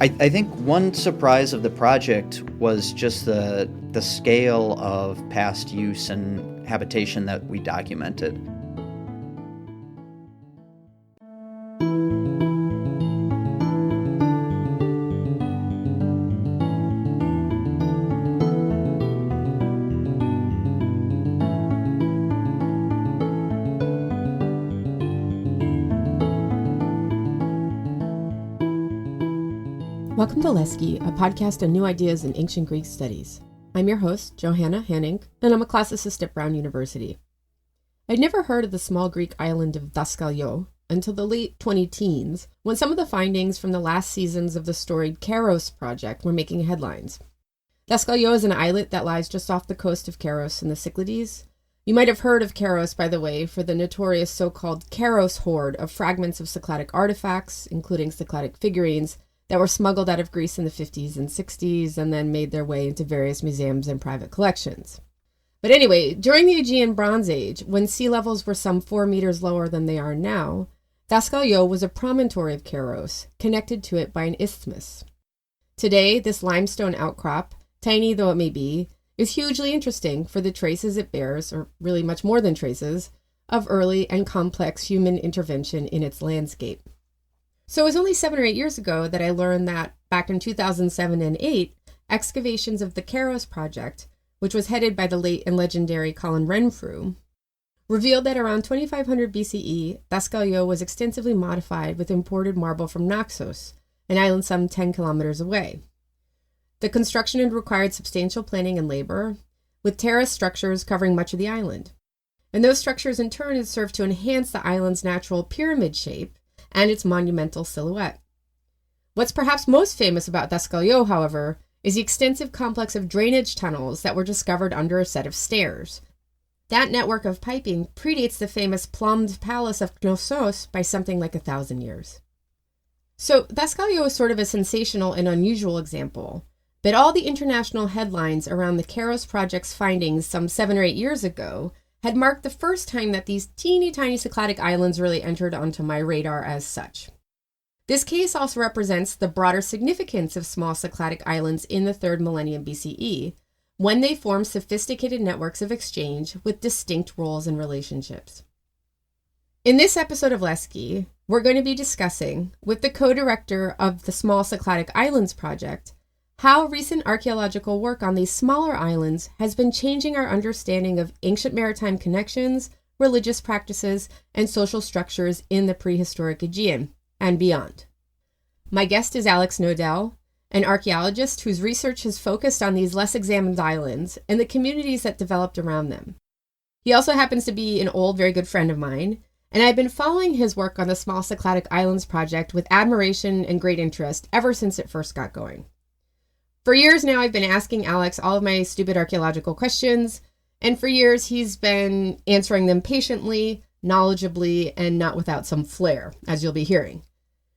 I think one surprise of the project was just the scale of past use and habitation that we documented. Welcome to Leski, a podcast on new ideas in ancient Greek studies. I'm your host, Johanna Hanning, and I'm a classicist at Brown University. I'd never heard of the small Greek island of Daskalio until the late 20-teens, when some of the findings from the last seasons of the storied Keros project were making headlines. Daskalio is an islet that lies just off the coast of Keros in the Cyclades. You might have heard of Keros, by the way, for the notorious so-called Keros hoard of fragments of Cycladic artifacts, including Cycladic figurines, that were smuggled out of Greece in the 50s and 60s and then made their way into various museums and private collections. But anyway, during the Aegean Bronze Age, when sea levels were some 4 meters lower than they are now, Daskalio was a promontory of Keros, connected to it by an isthmus. Today, this limestone outcrop, tiny though it may be, is hugely interesting for the traces it bears, or really much more than traces, of early and complex human intervention in its landscape. So it was only 7 or 8 years ago that I learned that back in 2007 and 8, excavations of the Keros project, which was headed by the late and legendary Colin Renfrew, revealed that around 2500 BCE, Daskalio was extensively modified with imported marble from Naxos, an island some 10 kilometers away. The construction had required substantial planning and labor, with terrace structures covering much of the island. And those structures in turn had served to enhance the island's natural pyramid shape and its monumental silhouette. What's perhaps most famous about Daskalio, however, is the extensive complex of drainage tunnels that were discovered under a set of stairs. That network of piping predates the famous plumbed palace of Knossos by something like 1,000 years. So Daskalio is sort of a sensational and unusual example, but all the international headlines around the Keros project's findings some 7 or 8 years ago had marked the first time that these teeny tiny Cycladic islands really entered onto my radar as such. This case also represents the broader significance of small Cycladic islands in the 3rd millennium BCE, when they formed sophisticated networks of exchange with distinct roles and relationships. In this episode of Leski, we're going to be discussing, with the co-director of the Small Cycladic Islands Project, how recent archaeological work on these smaller islands has been changing our understanding of ancient maritime connections, religious practices, and social structures in the prehistoric Aegean and beyond. My guest is Alex Knodell, an archaeologist whose research has focused on these less examined islands and the communities that developed around them. He also happens to be an old, very good friend of mine, and I've been following his work on the Small Cycladic Islands Project with admiration and great interest ever since it first got going. For years now, I've been asking Alex all of my stupid archaeological questions, and for years he's been answering them patiently, knowledgeably, and not without some flair, as you'll be hearing.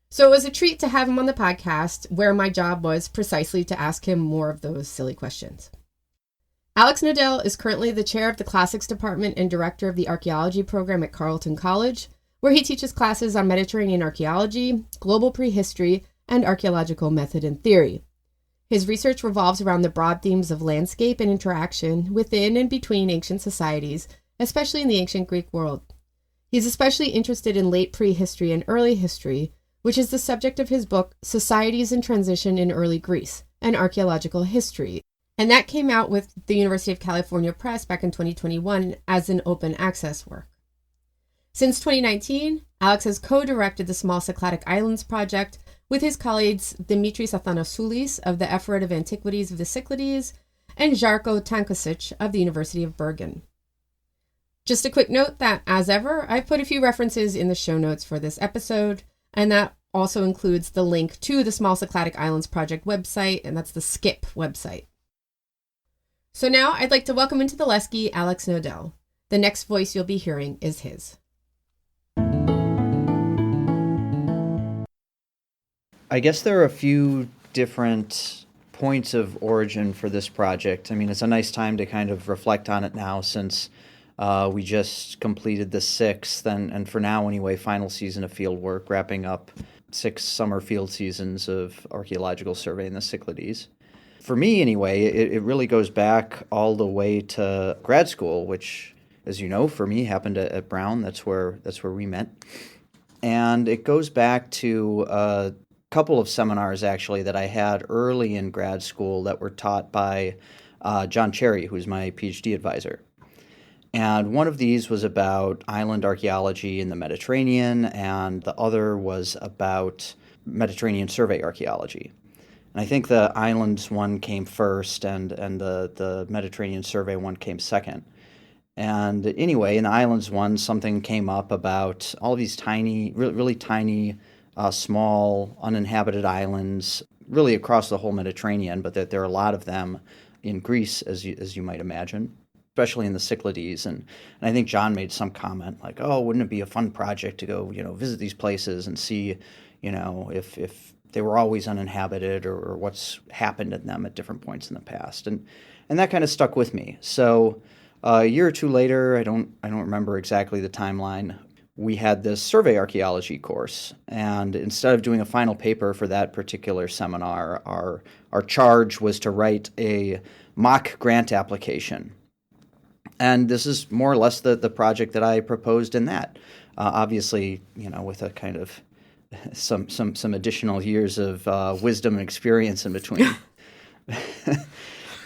So it was a treat to have him on the podcast, where my job was precisely to ask him more of those silly questions. Alex Knodell is currently the chair of the Classics Department and director of the Archaeology program at Carleton College, where he teaches classes on Mediterranean archaeology, global prehistory, and archaeological method and theory. His research revolves around the broad themes of landscape and interaction within and between ancient societies, especially in the ancient Greek world. He's especially interested in late prehistory and early history, which is the subject of his book, Societies in Transition in Early Greece, an Archaeological History. And that came out with the University of California Press back in 2021 as an open access work. Since 2019, Alex has co-directed the Small Cycladic Islands Project with his colleagues Demetris Athanasoulis of the Ephorate of Antiquities of the Cyclades and Žarko Tankosić of the University of Bergen. Just a quick note that, as ever, I've put a few references in the show notes for this episode, and that also includes the link to the Small Cycladic Islands Project website, and that's the SCIP website. So now I'd like to welcome into the Leski Alex Knodell. The next voice you'll be hearing is his. I guess there are a few different points of origin for this project. I mean, it's a nice time to kind of reflect on it now since we just completed the 6th and for now anyway, final season of field work, wrapping up 6 summer field seasons of archaeological survey in the Cyclades. For me, anyway, it really goes back all the way to grad school, which, as you know, for me happened at Brown. That's where we met. And it goes back to a couple of seminars, actually, that I had early in grad school that were taught by John Cherry, who's my PhD advisor. And one of these was about island archaeology in the Mediterranean, and the other was about Mediterranean survey archaeology. And I think the islands one came first, and the Mediterranean survey one came second. And anyway, in the islands one, something came up about all of these tiny, really tiny, small, uninhabited islands, really across the whole Mediterranean, but that there are a lot of them in Greece, as you might imagine, especially in the Cyclades. And I think John made some comment like, oh, wouldn't it be a fun project to go, visit these places and see, if they were always uninhabited or what's happened in them at different points in the past. And that kind of stuck with me. So a year or two later, I don't remember exactly the timeline, we had this survey archaeology course. And instead of doing a final paper for that particular seminar, our charge was to write a mock grant application. And this is more or less the project that I proposed in that. Obviously, with a kind of some additional years of wisdom and experience in between.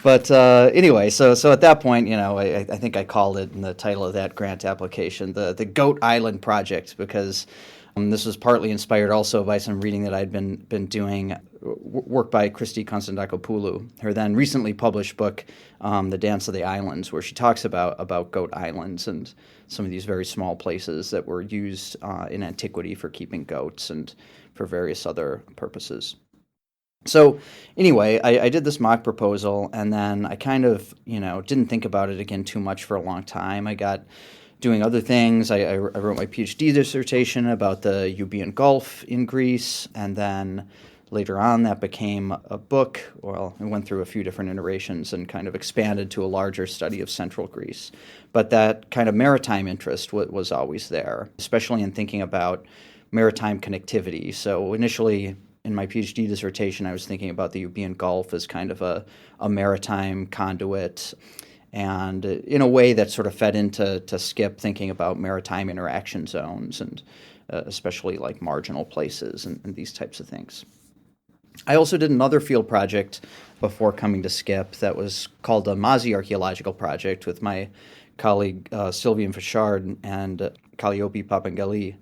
But anyway, so at that point, I think I called it in the title of that grant application the Goat Island Project, because this was partly inspired also by some reading that I'd been doing, work by Christy Konstantakopoulou, her then recently published book, The Dance of the Islands, where she talks about goat islands and some of these very small places that were used in antiquity for keeping goats and for various other purposes. So anyway, I did this mock proposal, and then I kind of, didn't think about it again too much for a long time. I got doing other things. I wrote my PhD dissertation about the Euboean Gulf in Greece, and then later on that became a book. Well, it went through a few different iterations and kind of expanded to a larger study of central Greece. But that kind of maritime interest was always there, especially in thinking about maritime connectivity. So initially, in my PhD dissertation, I was thinking about the Euboean Gulf as kind of a maritime conduit, and in a way that sort of fed into Skip thinking about maritime interaction zones and especially like marginal places and these types of things. I also did another field project before coming to Skip that was called the Mazi Archaeological Project with my colleague Sylvian Fichard and Calliope Papangali.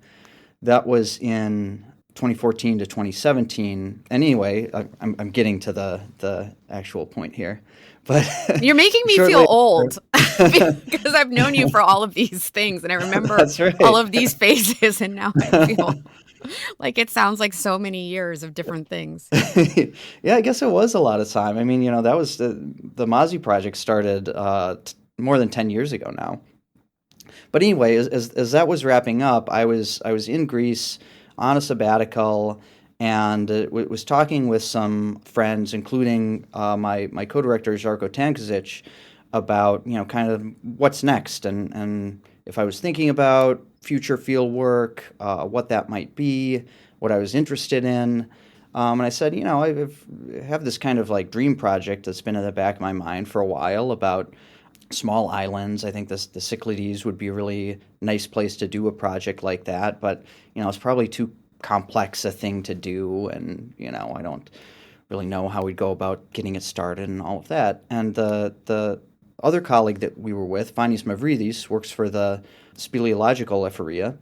That was in 2014 to 2017. And anyway, I'm getting to the actual point here. But you're making me feel old because I've known you for all of these things, and I remember right. all of these phases, and now I feel like it sounds like so many years of different things. Yeah, I guess it was a lot of time. I mean, that was the Mazi project started more than 10 years ago now. But anyway, as that was wrapping up, I was in Greece on a sabbatical, and was talking with some friends, including my co-director Žarko Tankosić, about kind of what's next, and if I was thinking about future field work, what that might be, what I was interested in, and I said, I have this kind of like dream project that's been in the back of my mind for a while about small islands. I think the Cyclades would be a really nice place to do a project like that, but it's probably too complex a thing to do, and I don't really know how we'd go about getting it started and all of that. And the other colleague that we were with, Vanis Mavridis, works for the speleological ephoria.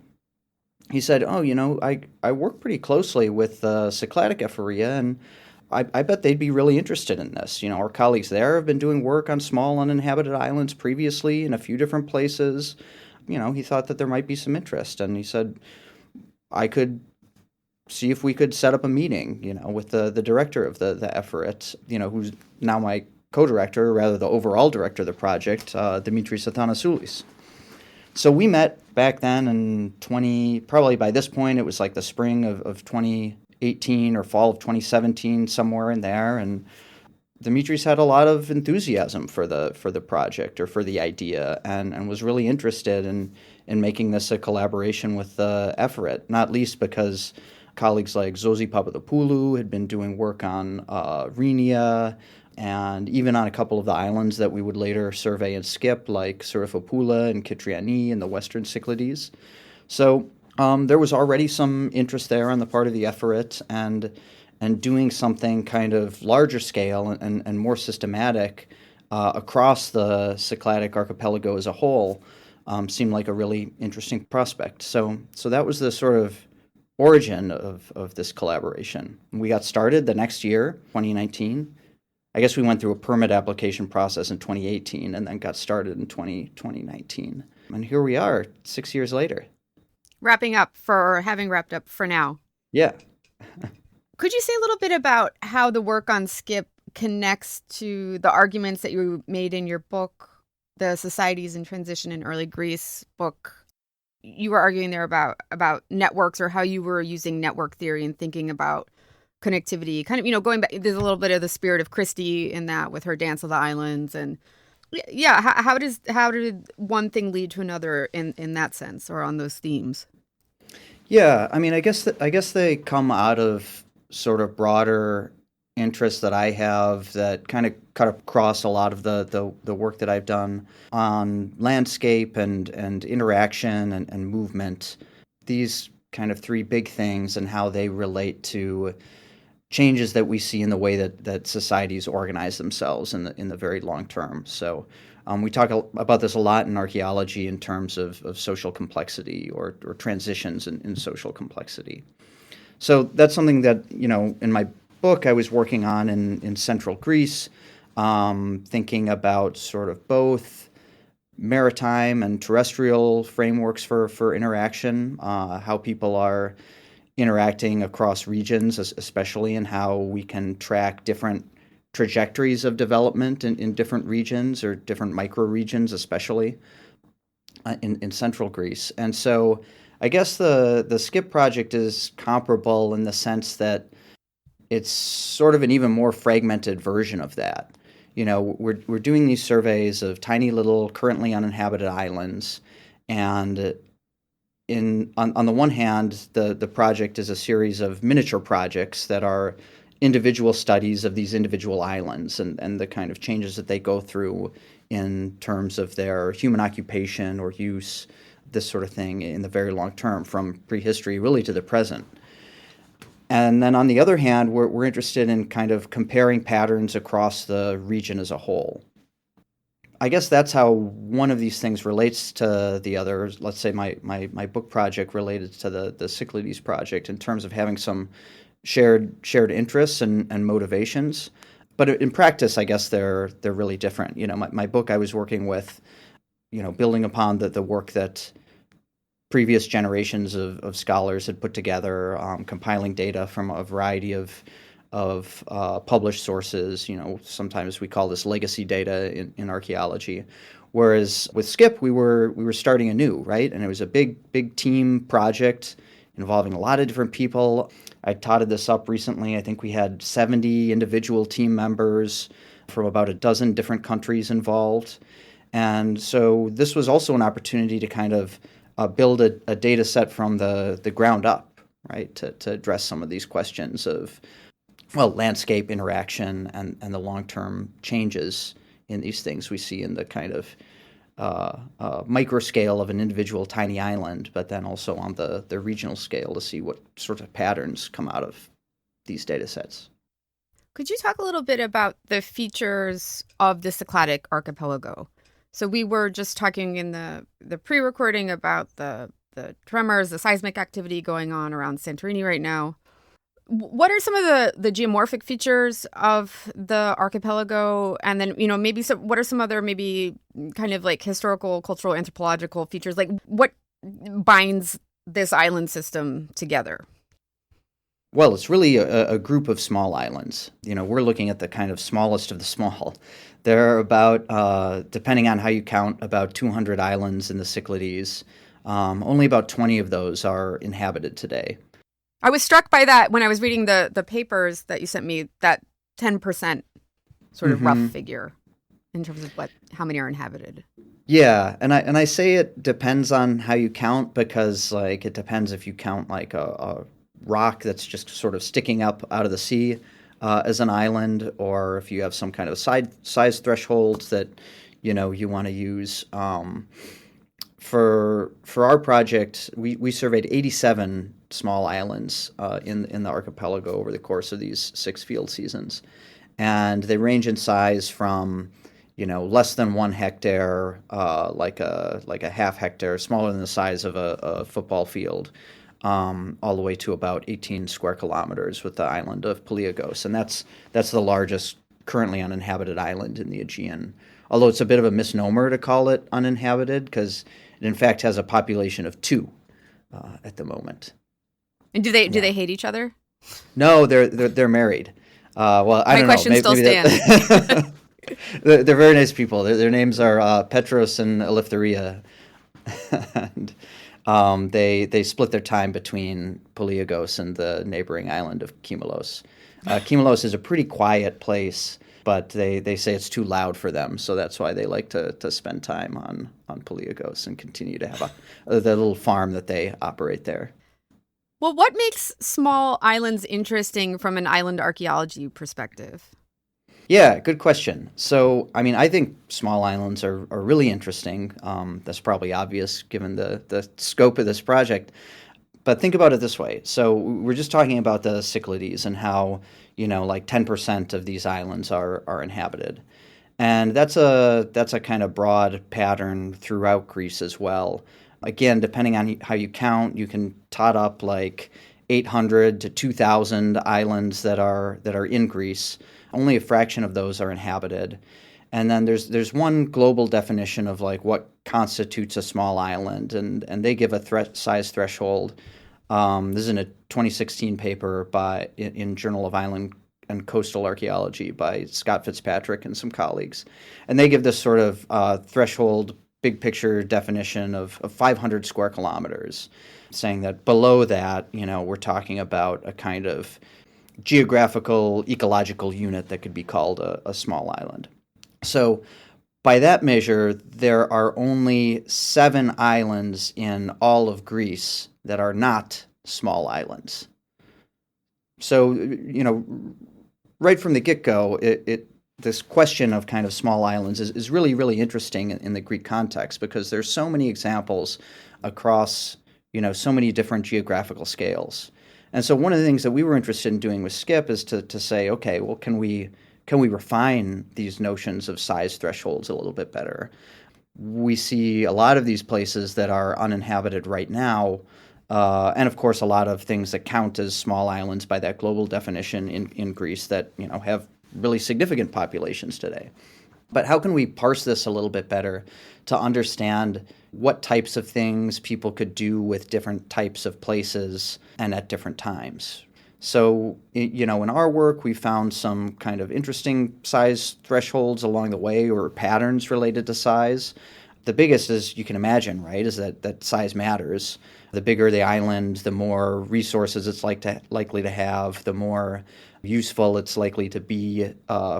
He said, I work pretty closely with the Cycladic ephoria, and I bet they'd be really interested in this. Our colleagues there have been doing work on small uninhabited islands previously in a few different places. He thought that there might be some interest, and he said I could see if we could set up a meeting, with the director of the Ephorate, who's now my co-director, or rather the overall director of the project, Demetris Athanasoulis. So we met back then in probably by this point it was like the spring of 2018 or fall of 2017, somewhere in there, and Demetris had a lot of enthusiasm for the project or for the idea, and was really interested in making this a collaboration with the Ephorate, not least because colleagues like Zosi Papadopoulou had been doing work on Rhenia, and even on a couple of the islands that we would later survey and skip, like Sirifopula and Kitriani in the western Cyclades. So there was already some interest there on the part of the Ephorate, and doing something kind of larger scale and more systematic across the Cycladic archipelago as a whole seemed like a really interesting prospect. So that was the sort of origin of this collaboration. We got started the next year, 2019. I guess we went through a permit application process in 2018 and then got started in 2019. And here we are, 6 years later. Having wrapped up for now. Yeah. Could you say a little bit about how the work on Skip connects to the arguments that you made in your book, The Societies in Transition in Early Greece book? You were arguing there about networks, or how you were using network theory and thinking about connectivity, kind of, going back. There's a little bit of the spirit of Christie in that with her Dance of the Islands. And yeah, how did one thing lead to another in that sense, or on those themes? Yeah, I mean, I guess they come out of sort of broader interests that I have that kind of cut across a lot of the work that I've done on landscape and interaction and movement. These kind of three big things and how they relate to changes that we see in the way that societies organize themselves in the very long term. So we talk about this a lot in archaeology in terms of social complexity or transitions in social complexity. So that's something that, in my book I was working on in central Greece, thinking about sort of both maritime and terrestrial frameworks for interaction, how people are interacting across regions, especially, and how we can track different trajectories of development in different regions or different microregions, especially in central Greece. And so I guess the SKIP project is comparable in the sense that it's sort of an even more fragmented version of that. We're doing these surveys of tiny little currently uninhabited islands, and on the one hand, the project is a series of miniature projects that are individual studies of these individual islands and the kind of changes that they go through in terms of their human occupation or use, this sort of thing, in the very long term, from prehistory really to the present. And then on the other hand, we're interested in kind of comparing patterns across the region as a whole. I guess that's how one of these things relates to the other. Let's say my book project related to the Cyclades project in terms of having some shared interests and motivations. But in practice, I guess they're really different. My book, I was working with, building upon the work that previous generations of scholars had put together, compiling data from a variety of published sources. Sometimes we call this legacy data in archaeology. Whereas with SKIP, we were starting anew, right? And it was a big team project involving a lot of different people. I totted this up recently. I think we had 70 individual team members from about a dozen different countries involved. And so this was also an opportunity to kind of build a data set from the ground up, right, to address some of these questions of, landscape interaction and the long-term changes in these things we see in the kind of micro scale of an individual tiny island, but then also on the regional scale to see what sort of patterns come out of these data sets. Could you talk a little bit about the features of the Cycladic archipelago? So we were just talking in the pre-recording about the tremors, the seismic activity going on around Santorini right now. What are some of the geomorphic features of the archipelago? And then, maybe what are some other maybe kind of like historical, cultural, anthropological features? Like what binds this island system together? Well, it's really a group of small islands. We're looking at the kind of smallest of the small. There are about, depending on how you count, about 200 islands in the Cyclades. Only about 20 of those are inhabited today. I was struck by that when I was reading the papers that you sent me, that 10% sort of rough figure in terms of how many are inhabited. Yeah, and I say it depends on how you count, because it depends if you count a rock that's just sort of sticking up out of the sea as an island, or if you have some kind of size thresholds that you want to use. For our project, we surveyed 87 small islands in the archipelago over the course of these 6 field seasons, and they range in size from less than 1 hectare, like a half hectare, smaller than the size of a football field, all the way to about 18 square kilometers with the island of Poliagos, and that's the largest currently uninhabited island in the Aegean. Although it's a bit of a misnomer to call it uninhabited, because it in fact has a population of 2 at the moment. And do they hate each other? No, they're married. Well, I don't know. My question still stands. They're very nice people. Their names are Petros and Eleftheria, and they split their time between Poliagos and the neighboring island of Kymelos. Kymelos is a pretty quiet place, but they say it's too loud for them, so that's why they like to spend time on Poliagos and continue to have the little farm that they operate there. Well, what makes small islands interesting from an island archaeology perspective? Yeah, good question. So, I mean, I think small islands are really interesting. That's probably obvious given the scope of this project. But think about it this way. So we're just talking about the Cyclades and how, like 10% of these islands are inhabited. And that's a kind of broad pattern throughout Greece as well. Again, depending on how you count, you can tot up like 800 to 2,000 islands that are in Greece. Only a fraction of those are inhabited. And then there's one global definition of like what constitutes a small island, and they give a size threshold. This is in a 2016 paper in Journal of Island and Coastal Archaeology by Scott Fitzpatrick and some colleagues. And they give this sort of threshold, big picture definition of 500 square kilometers, saying that below that, we're talking about a kind of geographical, ecological unit that could be called a small island. So by that measure, there are only 7 islands in all of Greece that are not small islands. So, right from the get-go, this question of kind of small islands is really, really interesting in the Greek context, because there's so many examples across, so many different geographical scales. And so one of the things that we were interested in doing with Skip is to say, okay, well, can we refine these notions of size thresholds a little bit better? We see a lot of these places that are uninhabited right now, and of course a lot of things that count as small islands by that global definition in Greece that have really significant populations today. But how can we parse this a little bit better to understand what types of things people could do with different types of places and at different times? So, in our work, we found some kind of interesting size thresholds along the way, or patterns related to size. The biggest, as you can imagine, right, is that size matters. The bigger the island, the more resources it's likely to have, the more useful it's likely to be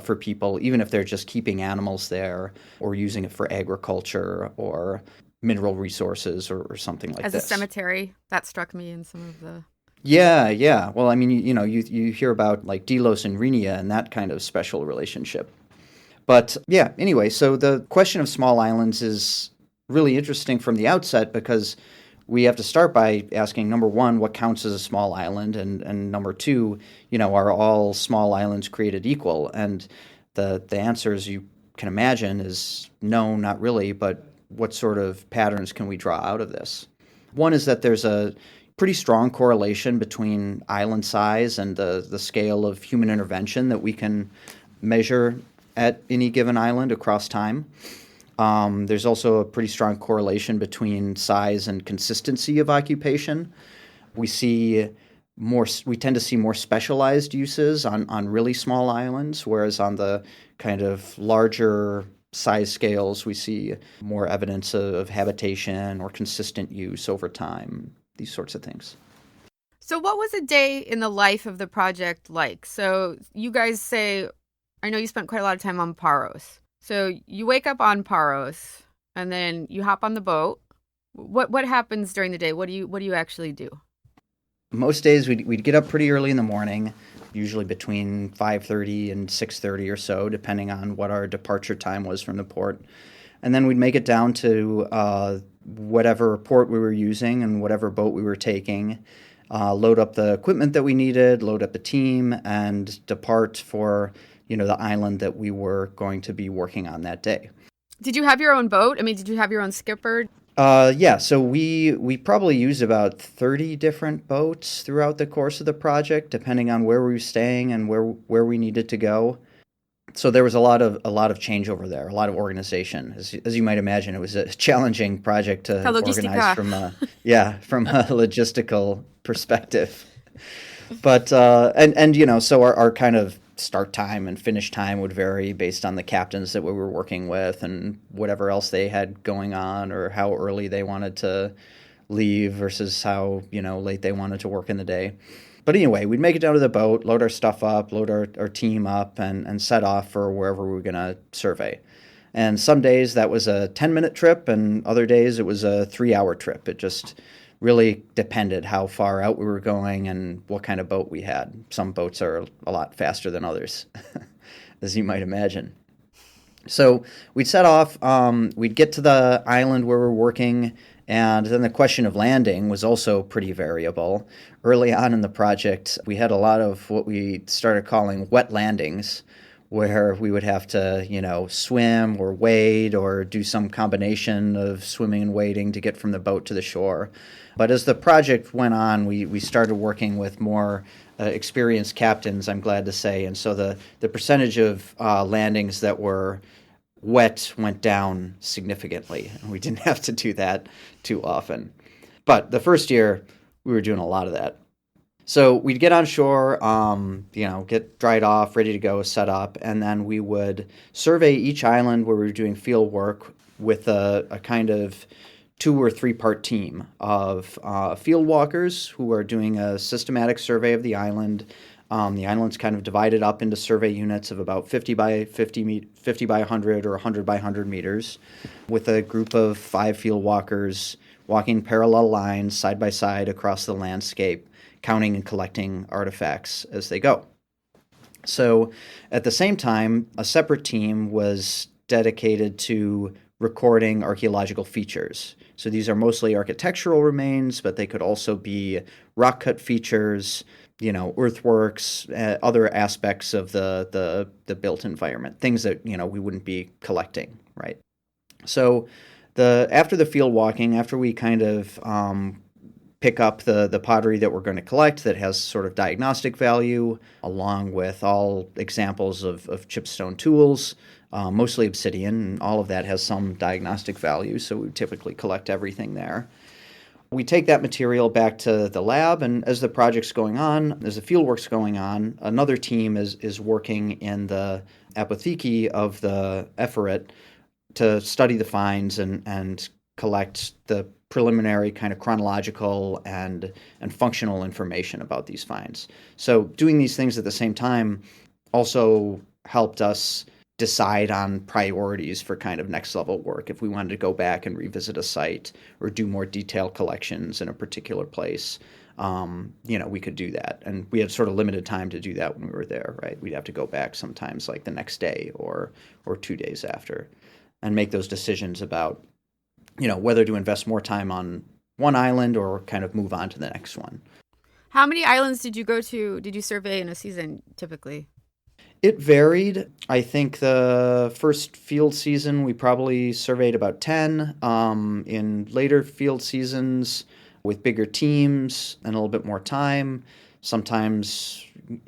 for people, even if they're just keeping animals there or using it for agriculture or mineral resources or something like this. As a cemetery, that struck me in some of the... Yeah. Well, I mean, you hear about like Delos and Rhenia and that kind of special relationship. But yeah, anyway, so the question of small islands is really interesting from the outset, because we have to start by asking, number one, what counts as a small island? And number two, are all small islands created equal? And the answer, as you can imagine, is no, not really, but what sort of patterns can we draw out of this? One is that there's a pretty strong correlation between island size and the scale of human intervention that we can measure at any given island across time. There's also a pretty strong correlation between size and consistency of occupation. We tend to see more specialized uses on really small islands, whereas on the kind of larger size scales, we see more evidence of habitation or consistent use over time, these sorts of things. So what was a day in the life of the project like? So you guys say, I know you spent quite a lot of time on Paros. So you wake up on Paros and then you hop on the boat. What happens during the day? What do you actually do? Most days we'd get up pretty early in the morning, usually between 5:30 and 6:30 or so, depending on what our departure time was from the port. And then we'd make it down to whatever port we were using and whatever boat we were taking, load up the equipment that we needed, load up the team, and depart for, the island that we were going to be working on that day. Did you have your own boat? I mean, did you have your own skipper? Yeah, so we probably used about 30 different boats throughout the course of the project, depending on where we were staying and where we needed to go. So there was a lot of changeover there, a lot of organization. As you might imagine, it was a challenging project to organize from a logistical perspective. But so our kind of start time and finish time would vary based on the captains that we were working with and whatever else they had going on, or how early they wanted to leave versus how late they wanted to work in the day. But anyway, we'd make it down to the boat, load our stuff up, load our team up, and set off for wherever we were going to survey. And some days that was a 10-minute trip, and other days it was a 3-hour trip. It just really depended how far out we were going and what kind of boat we had. Some boats are a lot faster than others, as you might imagine. So we'd set off, we'd get to the island where we're working, and then the question of landing was also pretty variable. Early on in the project, we had a lot of what we started calling wet landings, where we would have to, swim or wade or do some combination of swimming and wading to get from the boat to the shore. But as the project went on, we started working with more experienced captains, I'm glad to say, and so the percentage of landings that were wet went down significantly, and we didn't have to do that too often. But the first year, we were doing a lot of that. So we'd get on shore, get dried off, ready to go, set up, and then we would survey each island where we were doing field work with a kind of 2 or 3 part team of field walkers who are doing a systematic survey of the island. The island's kind of divided up into survey units of about 50 by 100 or 100 by 100 meters, with a group of 5 field walkers walking parallel lines side by side across the landscape, counting and collecting artifacts as they go. So at the same time, a separate team was dedicated to recording archaeological features. So these are mostly architectural remains, but they could also be rock-cut features, earthworks, other aspects of the built environment, things that, we wouldn't be collecting, right? So after the field walking, after we kind of pick up the pottery that we're going to collect that has sort of diagnostic value, along with all examples of chipstone tools, mostly obsidian, and all of that has some diagnostic value, so we typically collect everything there. We take that material back to the lab, and as the project's going on, as the fieldwork's going on, another team is working in the apotheke of the Ephorate to study the finds and collect the preliminary kind of chronological and functional information about these finds. So doing these things at the same time also helped us decide on priorities for kind of next level work. If we wanted to go back and revisit a site or do more detailed collections in a particular place, we could do that. And we had sort of limited time to do that when we were there, right? We'd have to go back sometimes like the next day or 2 days after and make those decisions about, whether to invest more time on one island or kind of move on to the next one. How many islands did you survey in a season typically? It varied. I think the first field season, we probably surveyed about 10. In later field seasons, with bigger teams and a little bit more time, sometimes,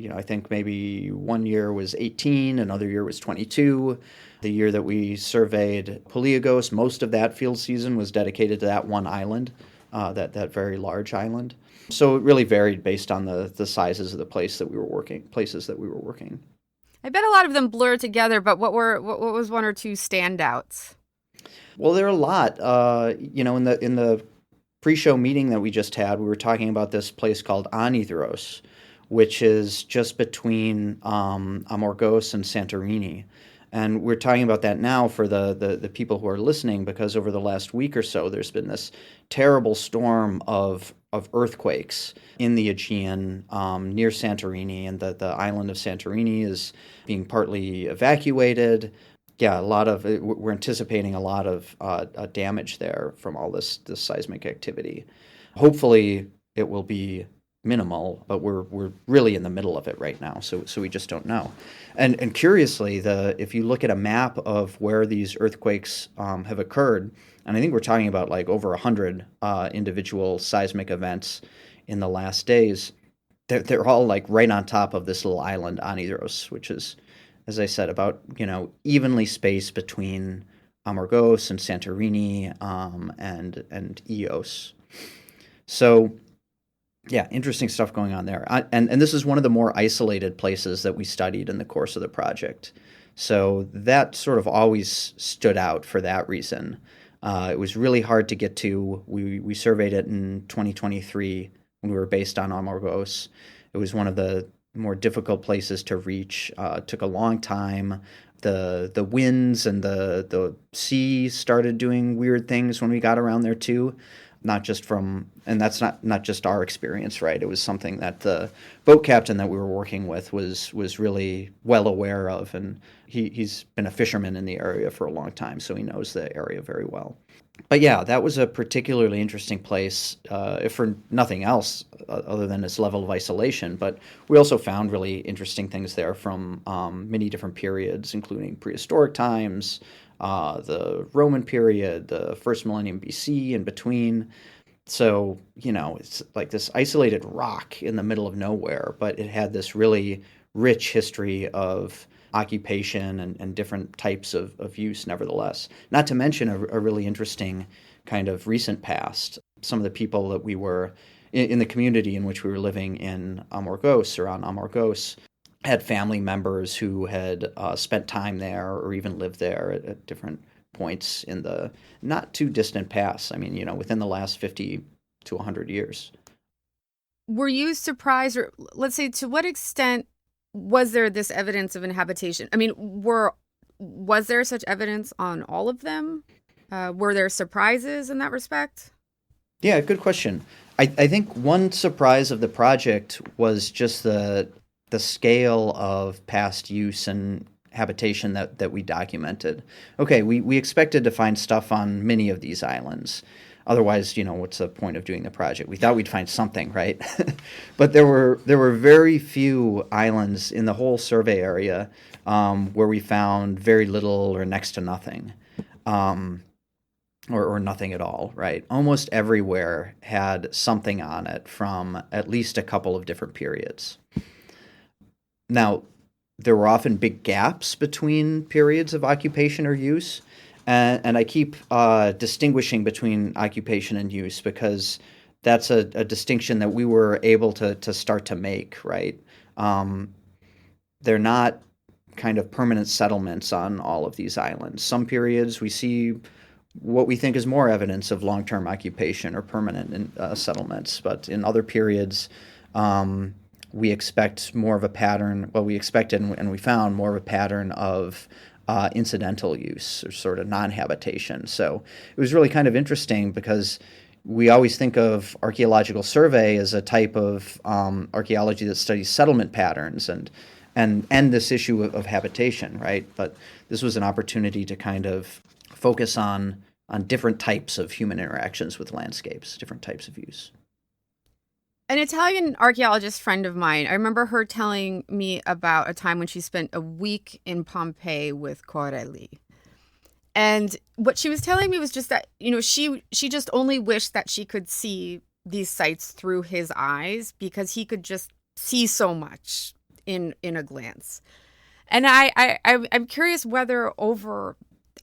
I think maybe one year was 18, another year was 22. The year that we surveyed Poliagos, most of that field season was dedicated to that one island, that very large island. So it really varied based on the sizes of the places that we were working. I bet a lot of them blur together, but what was one or two standouts? Well, there are a lot. In the pre-show meeting that we just had, we were talking about this place called Anidros, which is just between Amorgos and Santorini. And we're talking about that now for the people who are listening, because over the last week or so, there's been this terrible storm of earthquakes in the Aegean near Santorini, and the island of Santorini is being partly evacuated. Yeah, we're anticipating a lot of damage there from all this seismic activity. Hopefully, it will be minimal, but we're really in the middle of it right now, so we just don't know. And curiously, if you look at a map of where these earthquakes have occurred, and I think we're talking about like over 100 individual seismic events in the last days, they're all like right on top of this little island Oniros, which is, as I said, about evenly spaced between Amorgos and Santorini and Ios. So yeah, interesting stuff going on there. And this is one of the more isolated places that we studied in the course of the project. So that sort of always stood out for that reason. It was really hard to get to. We surveyed it in 2023 when we were based on Amorgos. It was one of the more difficult places to reach. It took a long time. The winds and the sea started doing weird things when we got around there too. And that's not just our experience, right? It was something that the boat captain that we were working with was really well aware of, and he's been a fisherman in the area for a long time, so he knows the area very well. But yeah, that was a particularly interesting place, if for nothing else other than its level of isolation. But we also found really interesting things there from many different periods, including prehistoric times, the Roman period, the first millennium BC, in between. So, it's like this isolated rock in the middle of nowhere, but it had this really rich history of occupation and different types of use nevertheless. Not to mention a really interesting kind of recent past. Some of the people that we were in the community in which we were living in Amorgos or on Amorgos had family members who had spent time there or even lived there at different points in the not too distant past. I mean, within the last 50 to 100 years. Were you surprised, or let's say, to what extent was there this evidence of inhabitation? I mean, was there such evidence on all of them? Were there surprises in that respect? Yeah, good question. I think one surprise of the project was just the scale of past use and habitation that we documented. Okay, we expected to find stuff on many of these islands. Otherwise, what's the point of doing the project? We thought we'd find something, right? But there were very few islands in the whole survey area where we found very little or next to nothing, or nothing at all, right? Almost everywhere had something on it from at least a couple of different periods. Now, there were often big gaps between periods of occupation or use, and I keep distinguishing between occupation and use because that's a distinction that we were able to start to make, right? They're not kind of permanent settlements on all of these islands. Some periods we see what we think is more evidence of long-term occupation or permanent settlements, but in other periods, we expect more of a pattern. Well, we expected and we found more of a pattern of incidental use or sort of non-habitation. So it was really kind of interesting because we always think of archaeological survey as a type of archaeology that studies settlement patterns and this issue of habitation, right? But this was an opportunity to kind of focus on different types of human interactions with landscapes, different types of use. An Italian archaeologist friend of mine, I remember her telling me about a time when she spent a week in Pompeii with Corelli. And what she was telling me was just that, she just only wished that she could see these sites through his eyes because he could just see so much in a glance. And I'm curious whether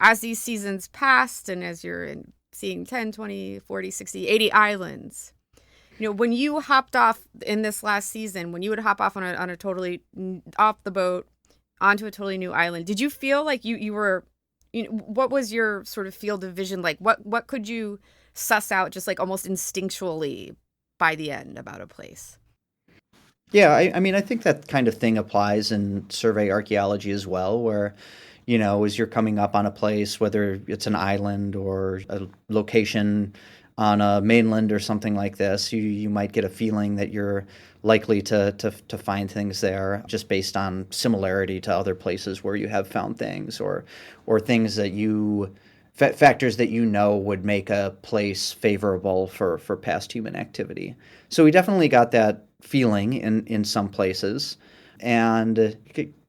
as these seasons passed and as you're seeing 10, 20, 40, 60, 80 islands, when you hopped off in this last season, when you would hop off on a totally off the boat onto a totally new island, did you feel like you were, what was your sort of field of vision like? What could you suss out just like almost instinctually by the end about a place? Yeah, I mean, I think that kind of thing applies in survey archaeology as well, where, as you're coming up on a place, whether it's an island or a location on a mainland or something like this, you might get a feeling that you're likely to find things there just based on similarity to other places where you have found things, or things that factors that would make a place favorable for past human activity. So we definitely got that feeling in some places, and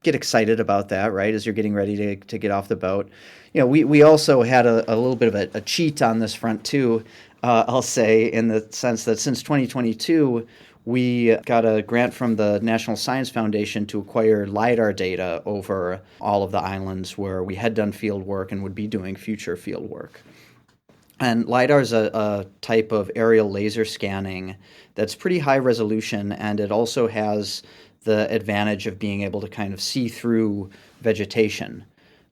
get excited about that, right, as you're getting ready to get off the boat. We also had a little bit of a cheat on this front too, I'll say, in the sense that since 2022, we got a grant from the National Science Foundation to acquire LiDAR data over all of the islands where we had done field work and would be doing future field work. And LiDAR is a type of aerial laser scanning that's pretty high resolution, and it also has the advantage of being able to kind of see through vegetation.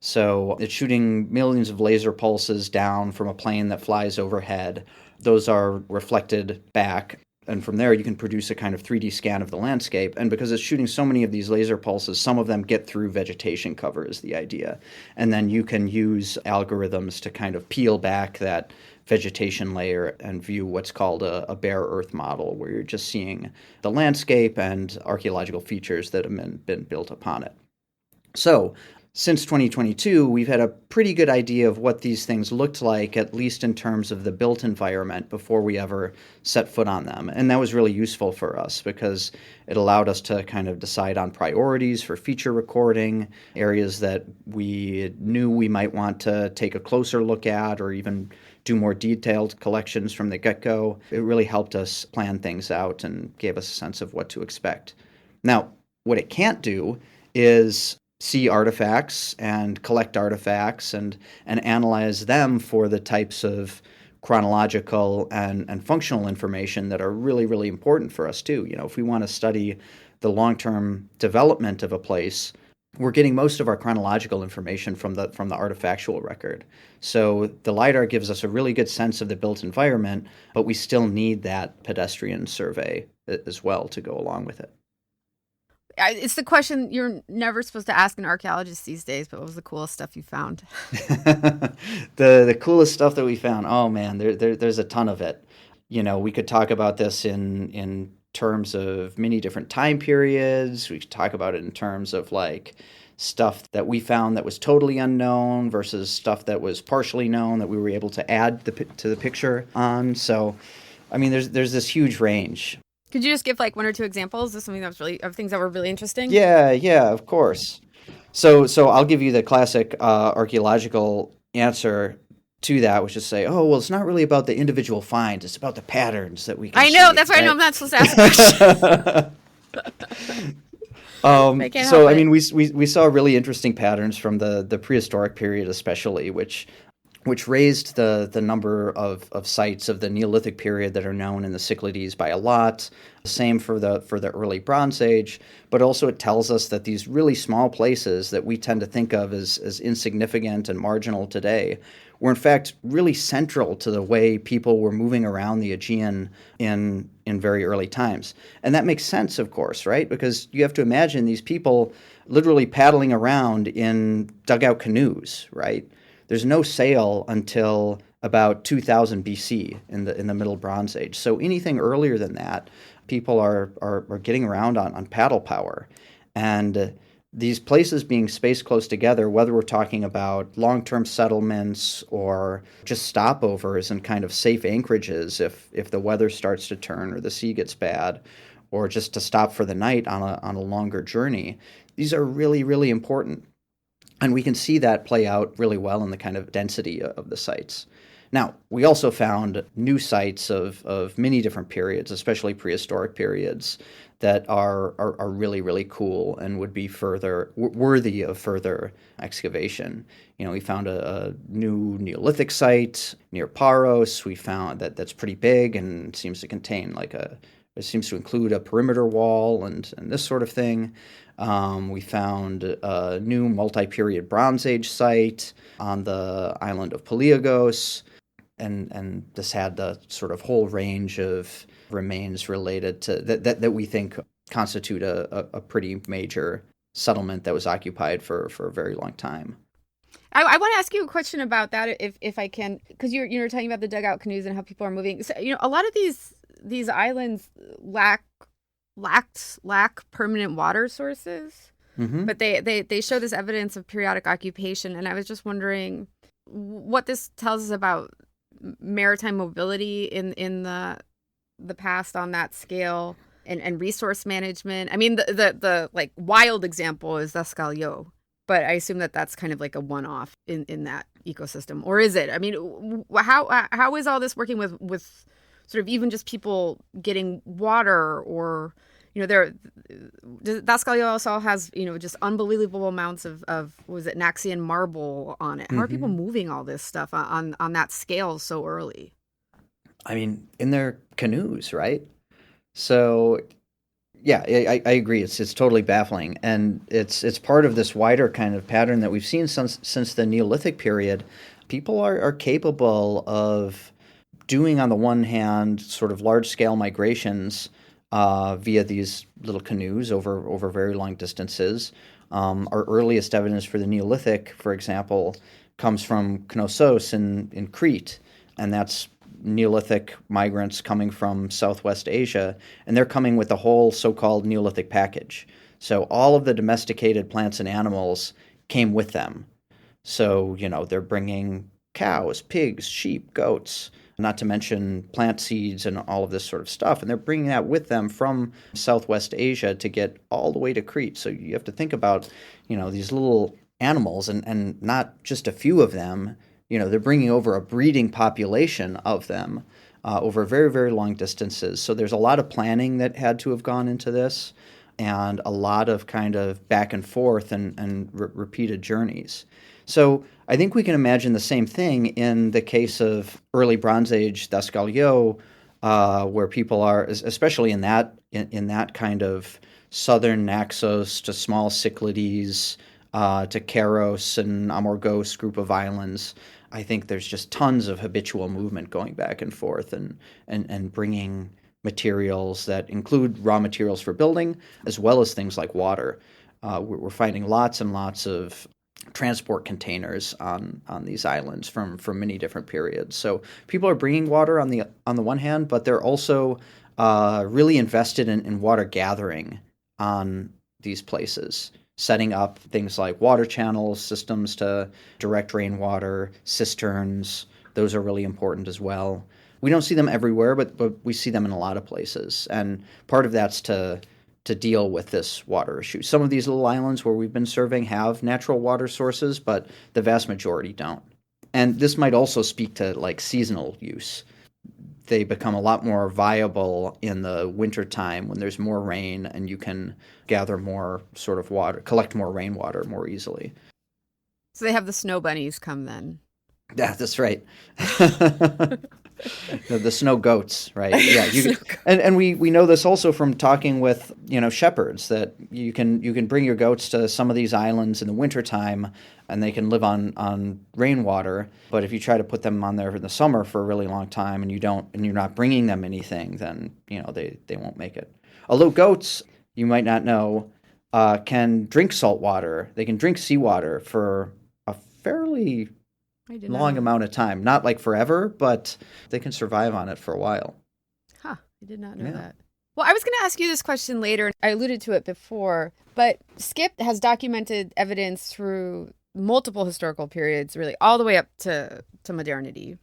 So it's shooting millions of laser pulses down from a plane that flies overhead. Those are reflected back, and from there you can produce a kind of 3D scan of the landscape. And because it's shooting so many of these laser pulses, some of them get through vegetation cover is the idea. And then you can use algorithms to kind of peel back that vegetation layer and view what's called a bare earth model, where you're just seeing the landscape and archaeological features that have been built upon it. So since 2022, we've had a pretty good idea of what these things looked like, at least in terms of the built environment, before we ever set foot on them. And that was really useful for us because it allowed us to kind of decide on priorities for feature recording, areas that we knew we might want to take a closer look at, or even do more detailed collections from the get-go. It really helped us plan things out and gave us a sense of what to expect. Now, what it can't do is see artifacts and collect artifacts and analyze them for the types of chronological and functional information that are really, really important for us too. If we want to study the long-term development of a place, we're getting most of our chronological information from the artifactual record. So the LiDAR gives us a really good sense of the built environment, but we still need that pedestrian survey as well to go along with it. It's the question you're never supposed to ask an archaeologist these days, but what was the coolest stuff you found? The coolest stuff that we found, oh man, there's a ton of it. We could talk about this in terms of many different time periods. We could talk about it in terms of like stuff that we found that was totally unknown versus stuff that was partially known that we were able to add to the picture on. So, I mean, there's this huge range. Could you just give like one or two examples of something that was of things that were really interesting? Yeah, of course. So I'll give you the classic archaeological answer to that, which is say, oh, well, it's not really about the individual finds. It's about the patterns that we can see. That's why I know I'm not supposed to ask a question. I mean, we saw really interesting patterns from the prehistoric period especially, which raised the number of sites of the Neolithic period that are known in the Cyclades by a lot. Same for the early Bronze Age, but also it tells us that these really small places that we tend to think of as insignificant and marginal today were in fact really central to the way people were moving around the Aegean in very early times. And that makes sense, of course, right? Because you have to imagine these people literally paddling around in dugout canoes, right? There's no sail until about 2000 BC in the Middle Bronze Age. So anything earlier than that, people are getting around on paddle power. And these places being spaced close together, whether we're talking about long-term settlements or just stopovers and kind of safe anchorages if the weather starts to turn or the sea gets bad, or just to stop for the night on a longer journey, these are really, really important. And we can see that play out really well in the kind of density of the sites. Now, we also found new sites of many different periods, especially prehistoric periods, that are really, really cool and would be worthy of further excavation. We found a new Neolithic site near Paros. We found that's pretty big and seems to contain it seems to include a perimeter wall and this sort of thing. We found a new multi-period Bronze Age site on the island of Peliagos, and this had the sort of whole range of remains related to that we think constitute a pretty major settlement that was occupied for a very long time. I want to ask you a question about that, if I can, because you're talking about the dugout canoes and how people are moving. So, a lot of these islands lack permanent water sources, Hmm. but they show this evidence of periodic occupation, and I was just wondering what this tells us about maritime mobility in the past on that scale, and resource management. I mean, the like wild example is Daskalio, but I assume that that's kind of like a one-off in that ecosystem, or is it? I mean, how is all this working with sort of even just people getting water, or Daskalio also has just unbelievable amounts of what was it, Naxian marble on it. How are people Hmm. moving all this stuff on that scale so early? I mean, in their canoes, right? So yeah, I agree. It's totally baffling, and it's part of this wider kind of pattern that we've seen since the Neolithic period. People are capable of doing, on the one hand, sort of large scale migrations via these little canoes over very long distances. Our earliest evidence for the Neolithic, for example, comes from Knossos in Crete, and that's Neolithic migrants coming from Southwest Asia, and they're coming with the whole so-called Neolithic package. So all of the domesticated plants and animals came with them. So, they're bringing cows, pigs, sheep, goats, not to mention plant seeds and all of this sort of stuff. And they're bringing that with them from Southwest Asia to get all the way to Crete. So you have to think about, these little animals, and not just a few of them. They're bringing over a breeding population of them over very, very long distances. So there's a lot of planning that had to have gone into this, and a lot of kind of back and forth and repeated journeys. So I think we can imagine the same thing in the case of early Bronze Age Daskalio, where people are, especially in that kind of southern Naxos to Small Cyclades, to Keros and Amorgos group of islands. I think there's just tons of habitual movement going back and forth, and bringing materials that include raw materials for building, as well as things like water. We're finding lots and lots of transport containers on these islands from many different periods. So people are bringing water on the one hand, but they're also really invested in water gathering on these places, setting up things like water channels, systems to direct rainwater, cisterns. Those are really important as well. We don't see them everywhere, but we see them in a lot of places, and part of that's to deal with this water issue. Some of these little islands where we've been surveying have natural water sources, but the vast majority don't. And this might also speak to like seasonal use. They become a lot more viable in the wintertime when there's more rain and you can gather more sort of water, collect more rainwater more easily. So they have the snow bunnies come then. Yeah, that's right. The snow goats, right? Yeah, and we know this also from talking with shepherds, that you can bring your goats to some of these islands in the wintertime and they can live on rainwater. But if you try to put them on there in the summer for a really long time and you're not bringing them anything, then they won't make it. Although goats, you might not know, can drink salt water. They can drink seawater for a fairly long amount of time. Not like forever, but they can survive on it for a while. Huh, I did not know that. Well, I was going to ask you this question later. I alluded to it before, but Skip has documented evidence through multiple historical periods, really all the way up to modernity.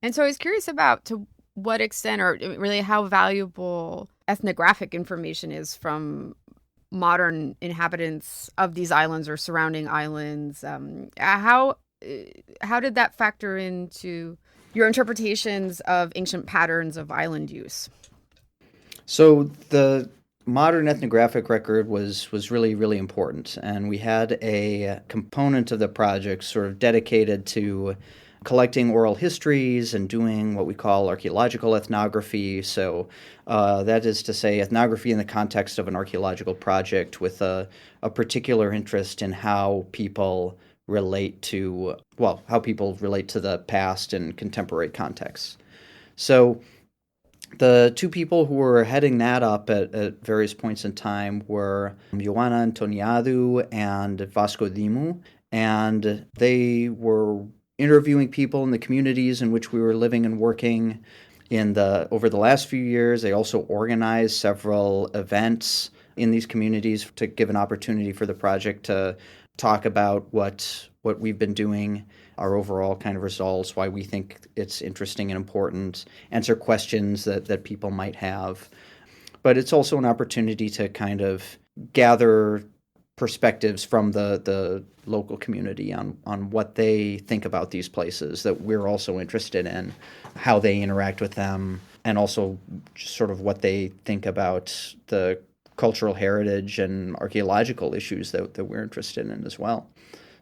And so I was curious about to what extent, or really how valuable ethnographic information is from modern inhabitants of these islands or surrounding islands. How did that factor into your interpretations of ancient patterns of island use? So the modern ethnographic record was really, really important, and we had a component of the project sort of dedicated to collecting oral histories and doing what we call archaeological ethnography. So that is to say, ethnography in the context of an archaeological project with a particular interest in how people relate to the past in contemporary contexts. So the two people who were heading that up at various points in time were Ioana Antoniadou and Vasco Dimu. and they were interviewing people in the communities in which we were living and working over the last few years. They also organized several events in these communities to give an opportunity for the project to talk about what we've been doing, our overall kind of results, why we think it's interesting and important, answer questions that people might have. But it's also an opportunity to kind of gather perspectives from the local community on what they think about these places that we're also interested in, how they interact with them, and also just sort of what they think about the cultural heritage and archaeological issues that we're interested in as well.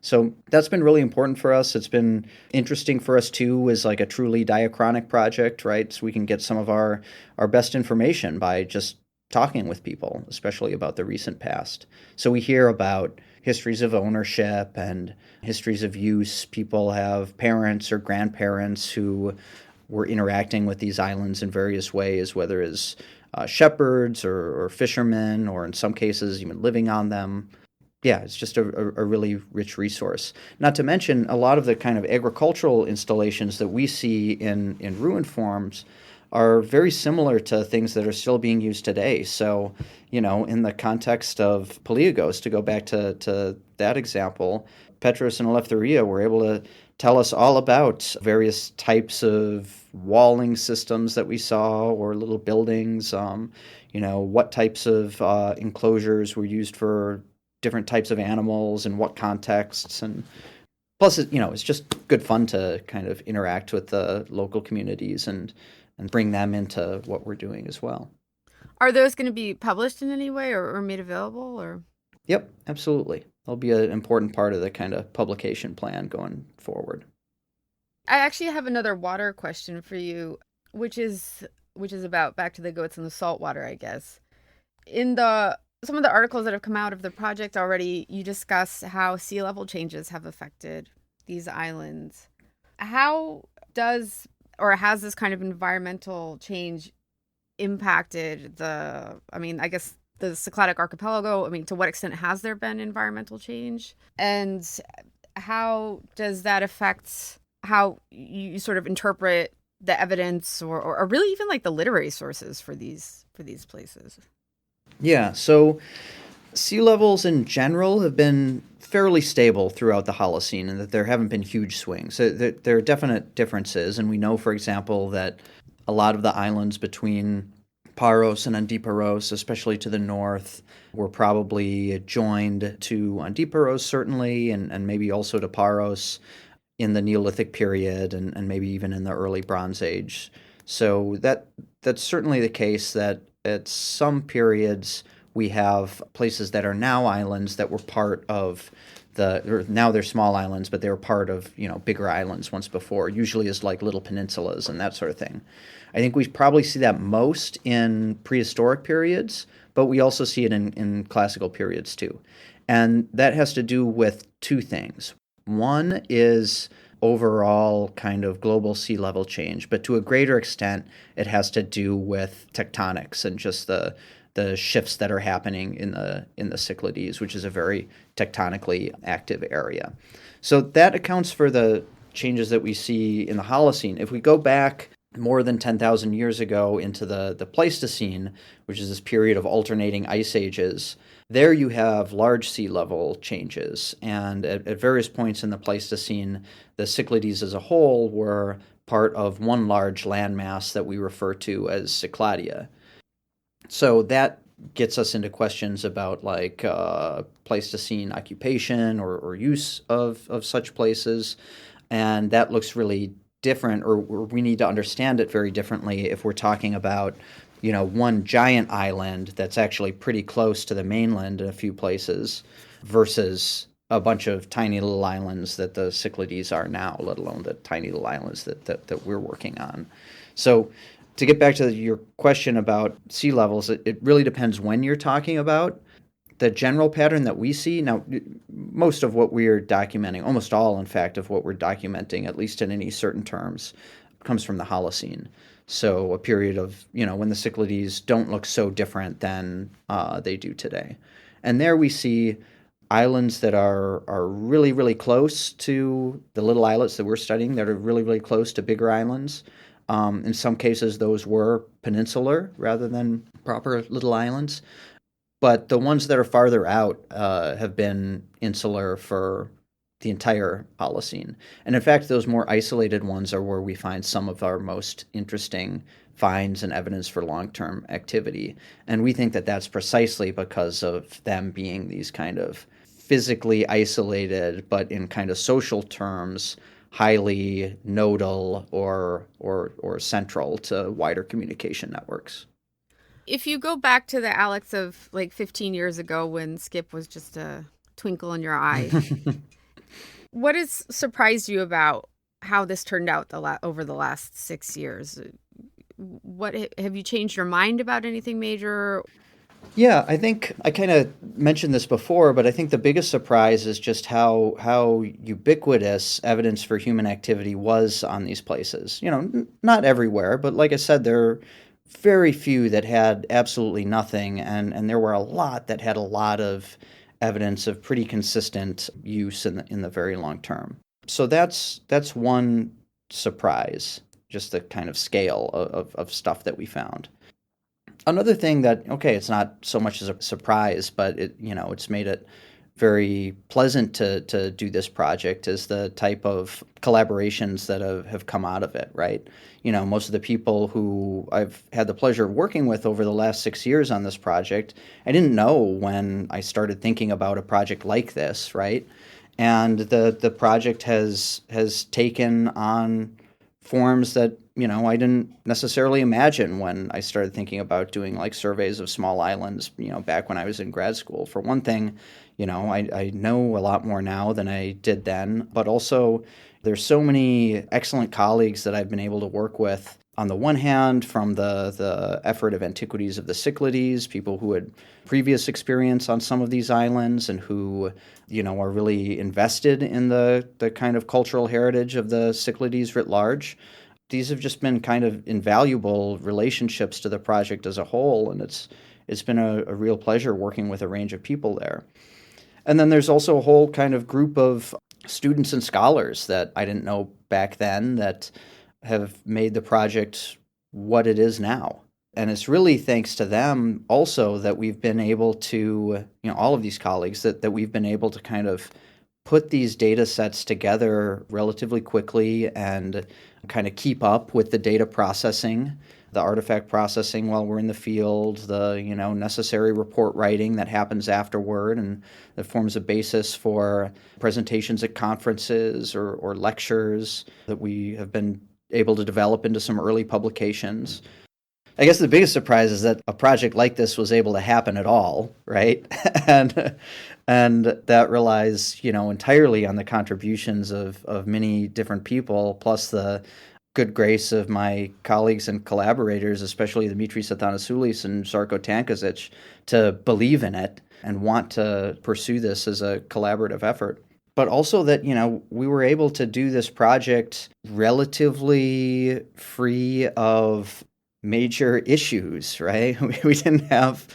So that's been really important for us. It's been interesting for us, too, as like a truly diachronic project, right? So we can get some of our best information by just talking with people, especially about the recent past. So we hear about histories of ownership and histories of use. People have parents or grandparents who were interacting with these islands in various ways, whether as shepherds or fishermen, or in some cases even living on them. Yeah, it's just a really rich resource. Not to mention a lot of the kind of agricultural installations that we see in ruin forms are very similar to things that are still being used today. So, in the context of Paliagos, to go back to that example, Petros and Eleftheria were able to tell us all about various types of walling systems that we saw, or little buildings, what types of enclosures were used for different types of animals and what contexts. And plus, it's just good fun to kind of interact with the local communities and bring them into what we're doing as well. Are those going to be published in any way or made available? Or? Yep, absolutely. They'll be an important part of the kind of publication plan going forward. I actually have another water question for you, which is about back to the goats and the salt water, I guess. In some of the articles that have come out of the project already, you discuss how sea level changes have affected these islands. How has this kind of environmental change impacted the Cycladic archipelago? To what extent has there been environmental change? And how does that affect how you sort of interpret the evidence or really even like the literary sources for these places? Yeah, so sea levels in general have been fairly stable throughout the Holocene, and that there haven't been huge swings. So there are definite differences, and we know, for example, that a lot of the islands between Paros and Andiparos, especially to the north, were probably joined to Andiparos, certainly, and maybe also to Paros in the Neolithic period and maybe even in the early Bronze Age. So that's certainly the case that at some periods we have places that are now islands that were part of now they're small islands, but they were part of, bigger islands once before, usually as like little peninsulas and that sort of thing. I think we probably see that most in prehistoric periods, but we also see it in classical periods too. And that has to do with two things. One is overall kind of global sea level change, but to a greater extent, it has to do with tectonics and just the shifts that are happening in the Cyclades, which is a very tectonically active area. So that accounts for the changes that we see in the Holocene. If we go back more than 10,000 years ago into the Pleistocene, which is this period of alternating ice ages, there you have large sea level changes. And at various points in the Pleistocene, the Cyclades as a whole were part of one large landmass that we refer to as Cycladia. So that gets us into questions about like Pleistocene occupation or use of such places. And that looks really different, or we need to understand it very differently if we're talking about, one giant island that's actually pretty close to the mainland in a few places versus a bunch of tiny little islands that the Cyclades are now, let alone the tiny little islands that we're working on. So to get back to your question about sea levels, it really depends when you're talking about. The general pattern that we see, now, most of what we're documenting, almost all, in fact, of what we're documenting, at least in any certain terms, comes from the Holocene. So a period of, when the Cyclades don't look so different than they do today. And there we see islands that are really, really close to the little islets that we're studying that are really, really close to bigger islands. In some cases, those were peninsular rather than proper little islands. But the ones that are farther out have been insular for the entire Holocene. And in fact, those more isolated ones are where we find some of our most interesting finds and evidence for long-term activity. And we think that that's precisely because of them being these kind of physically isolated, but in kind of social terms, highly nodal or central to wider communication networks. If you go back to the Alex of like 15 years ago when Skip was just a twinkle in your eye, what has surprised you about how this turned out over the last 6 years? What have you changed your mind about anything major? Yeah, I think I kind of mentioned this before, but I think the biggest surprise is just how ubiquitous evidence for human activity was on these places. Not everywhere, but like I said, there are very few that had absolutely nothing, and there were a lot that had a lot of evidence of pretty consistent use in the very long term. So that's one surprise, just the kind of scale of stuff that we found. Another thing that, okay, it's not so much as a surprise, but it's made it very pleasant to do this project is the type of collaborations that have come out of it, right? Most of the people who I've had the pleasure of working with over the last 6 years on this project, I didn't know when I started thinking about a project like this, right? And the project has taken on forms that I didn't necessarily imagine when I started thinking about doing like surveys of small islands, back when I was in grad school. For one thing, I know a lot more now than I did then, but also there's so many excellent colleagues that I've been able to work with. On the one hand, from the Ephorate of Antiquities of the Cyclades, people who had previous experience on some of these islands and who, are really invested in the kind of cultural heritage of the Cyclades writ large. These have just been kind of invaluable relationships to the project as a whole, and it's been a real pleasure working with a range of people there. And then there's also a whole kind of group of students and scholars that I didn't know back then that have made the project what it is now. And it's really thanks to them also that we've been able to, all of these colleagues, that we've been able to kind of put these data sets together relatively quickly and kind of keep up with the data processing, the artifact processing while we're in the field, the necessary report writing that happens afterward and that forms a basis for presentations at conferences or lectures that we have been able to develop into some early publications. I guess the biggest surprise is that a project like this was able to happen at all, right? and that relies, entirely on the contributions of many different people, plus the good grace of my colleagues and collaborators, especially Demetris Athanasoulis and Žarko Tankosić, to believe in it and want to pursue this as a collaborative effort. But also that, we were able to do this project relatively free of major issues, right? We didn't have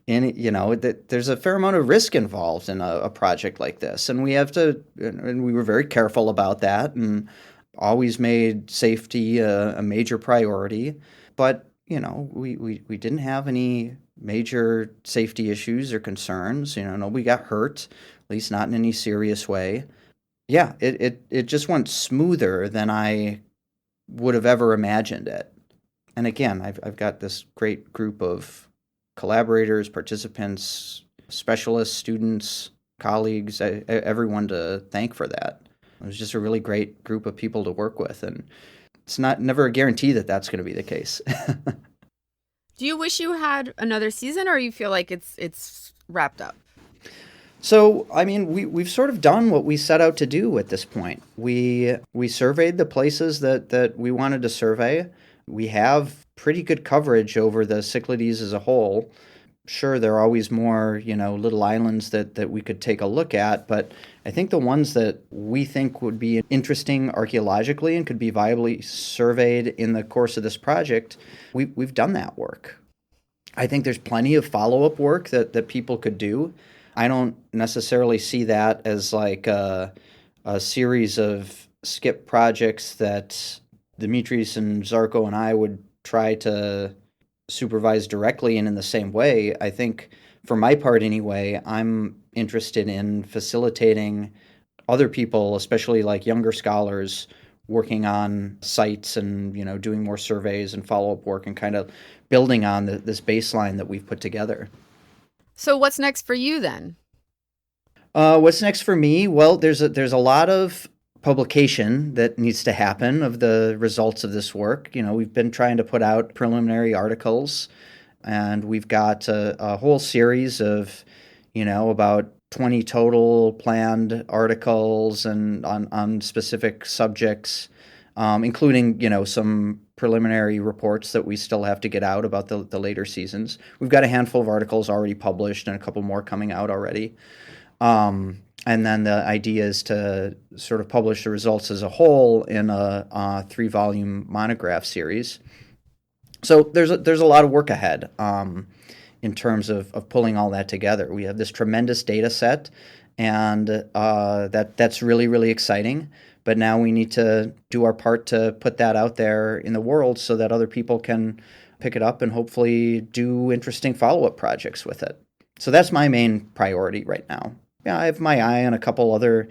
any, there's a fair amount of risk involved in a project like this. And we were very careful about that and always made safety a major priority. But, we didn't have any major safety issues or concerns. Nobody got hurt, at least not in any serious way. Yeah, it just went smoother than I would have ever imagined it. And again, I've got this great group of collaborators, participants, specialists, students, colleagues, everyone to thank for that. It was just a really great group of people to work with, and it's never a guarantee that that's going to be the case. Do you wish you had another season, or you feel like it's wrapped up? So, we've sort of done what we set out to do at this point. We surveyed the places that we wanted to survey. We have pretty good coverage over the Cyclades as a whole. Sure, there are always more, little islands that we could take a look at, but I think the ones that we think would be interesting archaeologically and could be viably surveyed in the course of this project, we've done that work. I think there's plenty of follow-up work that people could do. I don't necessarily see that as like a series of skip projects that Demetris and Zarko and I would try to supervise directly and in the same way. I think, for my part anyway, I'm interested in facilitating other people, especially like younger scholars, working on sites and, doing more surveys and follow-up work and kind of building on this baseline that we've put together. So what's next for you then? What's next for me? Well, there's a lot of publication that needs to happen of the results of this work. We've been trying to put out preliminary articles, and we've got a whole series of, about 20 total planned articles and on specific subjects, including, some preliminary reports that we still have to get out about the later seasons. We've got a handful of articles already published and a couple more coming out already. And then the idea is to sort of publish the results as a whole in a 3-volume monograph series. So there's a lot of work ahead in terms of pulling all that together. We have this tremendous data set, and that's really, really exciting. But now we need to do our part to put that out there in the world so that other people can pick it up and hopefully do interesting follow-up projects with it. So that's my main priority right now. Yeah, I have my eye on a couple other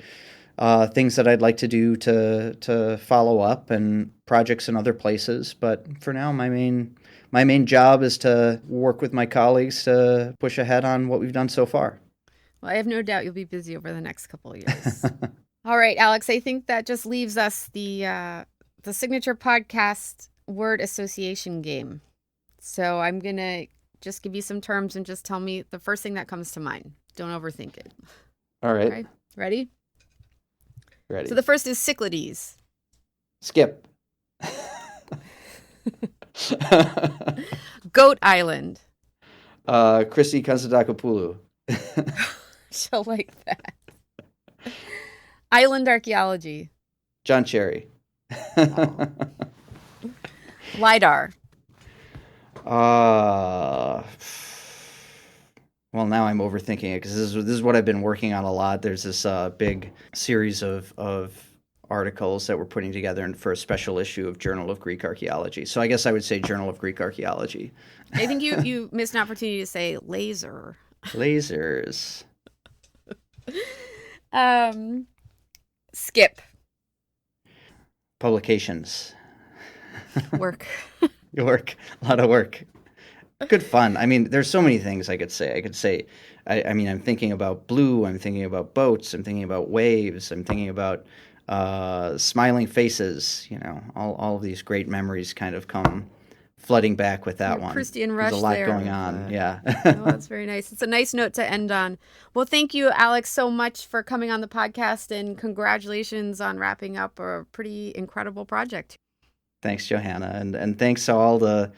things that I'd like to do to follow up and projects in other places. But for now, my main job is to work with my colleagues to push ahead on what we've done so far. Well, I have no doubt you'll be busy over the next couple of years. All right, Alex, I think that just leaves us the signature podcast word association game. So I'm going to just give you some terms and just tell me the first thing that comes to mind. Don't overthink it. All right. Okay. Ready? Ready. So the first is Cyclades. Skip. Goat Island. Christy Konstantakopoulou. She'll like that. Island archaeology. John Cherry. Oh. LiDAR. Well, now I'm overthinking it because this is what I've been working on a lot. There's this big series of articles that we're putting together for a special issue of Journal of Greek Archaeology. So I guess I would say Journal of Greek Archaeology. I think you missed an opportunity to say laser. Lasers. Skip. Publications. Work. Work. A lot of work. Good fun. I mean, there's so many things I could say. I mean, I'm thinking about blue. I'm thinking about boats. I'm thinking about waves. I'm thinking about smiling faces. All of these great memories kind of come flooding back with that one. Christian Rush. There's a lot there. going on. Yeah. Oh, that's very nice. It's a nice note to end on. Well, thank you, Alex, so much for coming on the podcast, and congratulations on wrapping up a pretty incredible project. Thanks, Johanna, and thanks to all the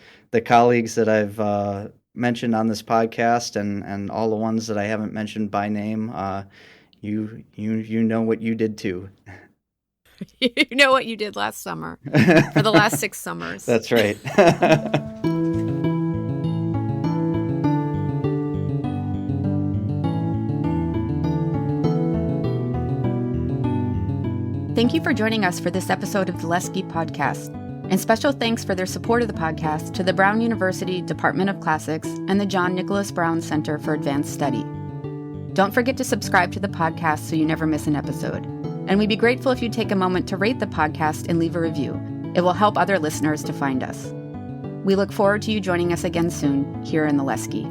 colleagues that I've mentioned on this podcast, and all the ones that I haven't mentioned by name. You know what you did too. You know what you did last summer for the last 6 summers. That's right. Thank you for joining us for this episode of the Lesky Podcast. And special thanks for their support of the podcast to the Brown University Department of Classics and the John Nicholas Brown Center for Advanced Study. Don't forget to subscribe to the podcast so you never miss an episode. And we'd be grateful if you'd take a moment to rate the podcast and leave a review. It will help other listeners to find us. We look forward to you joining us again soon here in the Lesky.